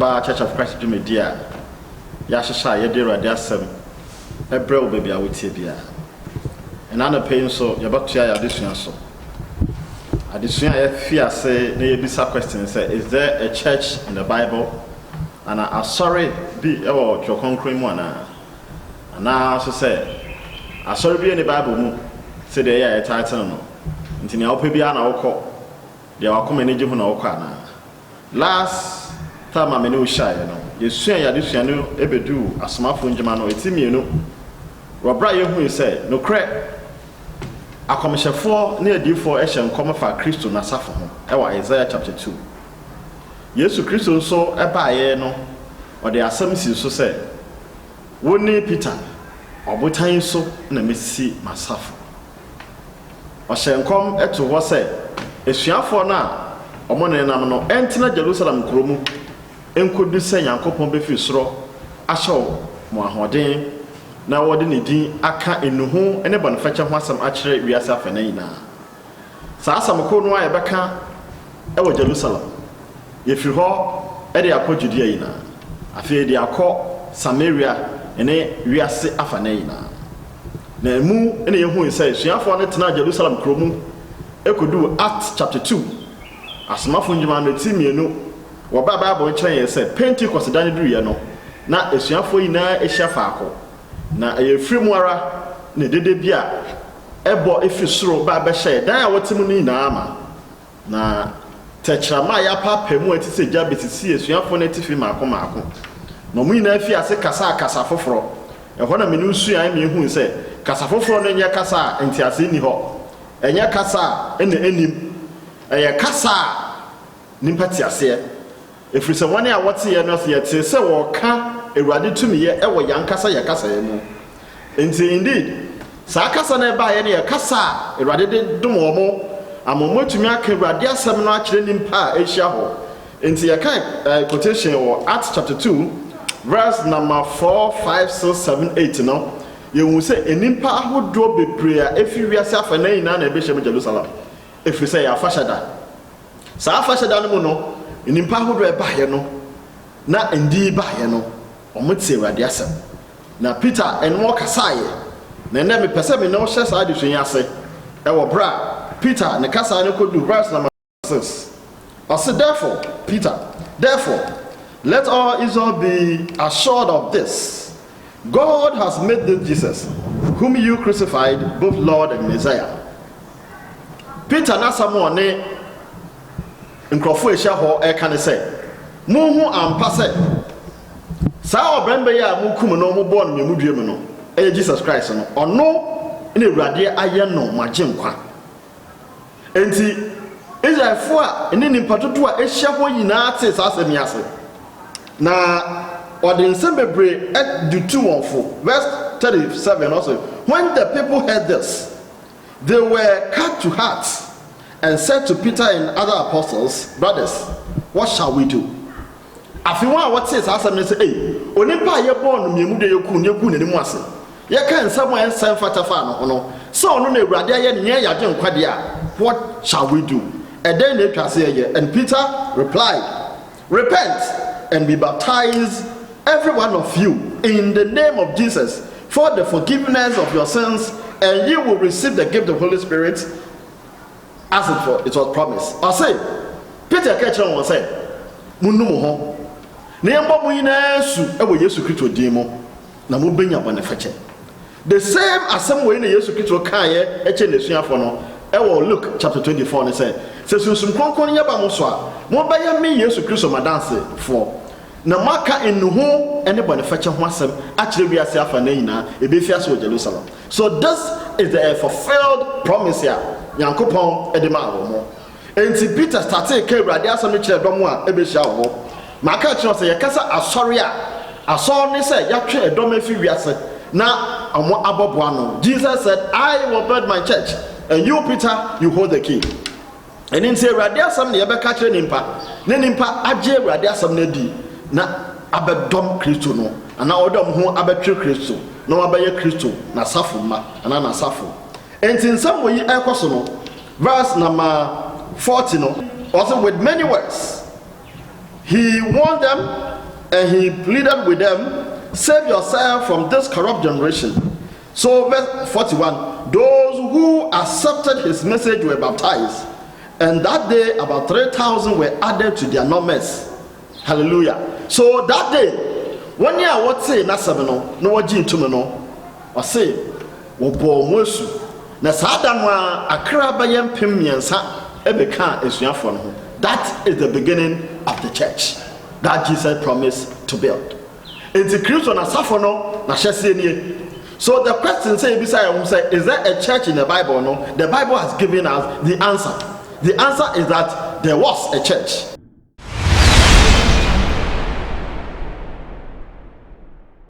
Aba Church of Christ Media. Yashasha Yadira Dasam. A bro baby I would say bia. And I'm paying so you're about to hear addition so. Addition I fear say there be some question say is there a church in the Bible? And I sorry be your concrete one and I also say I sorry be in the Bible say there a title no. Until you open bia na woko. They are coming in Jihuna Okana. Last time I'm in shy, you know. You see, I did ebedu a smartphone Germano, it's me, you know. Robert, who said, no crack. A commission 4 near D4 Asian come for Christo Nasafa, Isaiah chapter 2. Yes, Christo so a buyer, no, or the assumptions so say, wouldn't Peter or Botain so in a missy Masafa. Or shall come at to what say. Esuafo na omone nam no entina Jerusalem kromu enkodu se Yankopon befi soro ahyew mo ahoden na wode ne din aka enuhu ene bonfache ho asam akere wiase afana yina sa asam ko no aye beka e wo Jerusalem yefi ho e de akọ Judea yina afi de akọ Samaria ene wiase afana yina na emu ene yehu se esuafo ne tena Jerusalem kromu Ekodu Acts chapter 2. Asmafo njima no timienu wo ba Bible nkyerɛ yɛ sɛ Pentecost da ne duru yɛ no na esuafo yi na ehia faako na ɛyɛ mu ara ne dede bia ɛbɔ efi soro ba bɛhyɛ dan a wɔtemu ni na ama na tɛkyerama ya papa mu ati sɛ gya betisi esuafo na tifi maako maako na mu nyina afi ase kasa foforo ɛhɔ na menu sua me hu sɛ kasa foforo no nyɛ kasa nti ase ni hɔ Enya kasa ene enim eya kasa nimpa ti ase efiri se wone a wote ye no se te se wo ka ewurade tumi ye e wo yan kasa ye kasa ye mu enti indeed sa kasa na ba ye ne ye kasa ewurade de dum wo mo amomo tumi aka ewurade asem no akire nimpa a ehia ho enti ye kan quotation wo Acts chapter 2 verse number 4 5 6 7 8 no you say enimpa ahodo bebre a efi wiase afana yina na ebehye Jerusalem efi say ya fashada sa fashada no mu no enimpa ahodo e baye no na endi baye no omutse Awurade asem na Peter enwo kasaye na ene me pese me no hye sa adehwe ase e wo bra Peter ne kasa ne kodu verse number 6 I said therefore let all Israel be assured of this. God has made this Jesus, whom you crucified, both Lord and Messiah. Peter na Samuel ne nkrofo ehia ho e kan se mo hu ampa se sa obrembe ya mo kum no mo bo no me duem no e Jesus Christ no ono ne Awurade aye no magye nkwa enti Israelfo a ene nimpatoto a ehia ho yina te sa asemi ase na or the Nsembebre at the 2:14 verse 37 also. When the people heard this, they were cut to heart and said to Peter and other apostles, brothers, what shall we do? If you want what says asem say, hey, onipa ye born miemu de yeku ne mu ase. Ye kan Samuel sen fatafa no. So no na Awurade aye ne ya gye nkwade a, what shall we do? And then they twase ye, and Peter replied, repent and be baptized every one of you in the name of Jesus for the forgiveness of your sins, and you will receive the gift of Holy Spirit as it was promised. I say Peter Ketchum was say munu mo ho na yembo mo yina su e wo Yesu Kristo din mo na mo benya bone feche the same asem we na Yesu Kristo kan ye eche na suafo no e wo Luke chapter 24 ne say se sunsum konkon ye ba mo so a mo ba ye me Yesu Kristo madanse for na maka enuhu ene bone feche ho asem akire wiase afa na yina ebefiase o Jerusalem. So this is the fulfilled promise here Yankopon edema wo. Enti Peter started ke Awurade asem no kire dom a ebehia wo maka kire say yakasa asori a asor ne say yatwe edom afi wiase na amo aboboa no. Jesus said, I will build my church and you Peter you hold the key. And in say Awurade asem ne yebeka kire nimpa ne nimpa agye Awurade asem na di na abedom Kristo no ana odom ho abetwe Kristo na wabaye Kristo na safo ma ana na safo enti nsam wo yi ekoso no verse number 40 no also with many words he warned them And he pleaded with them, save yourself from this corrupt generation. So verse 41, those who accepted his message were baptized, and that day about 3,000 were added to their numbers. Hallelujah. So that day, when you are what say na sabeno no wajin to me no or say wobo mosu na sada no akra bayem pem miensa ebeka esuafo no. That is the beginning of the church that Jesus promised to build. It's a Christian asafo no na hyese nie. So the question say is there a church in the Bible? No, the Bible has given us the answer. The answer is that there was a church.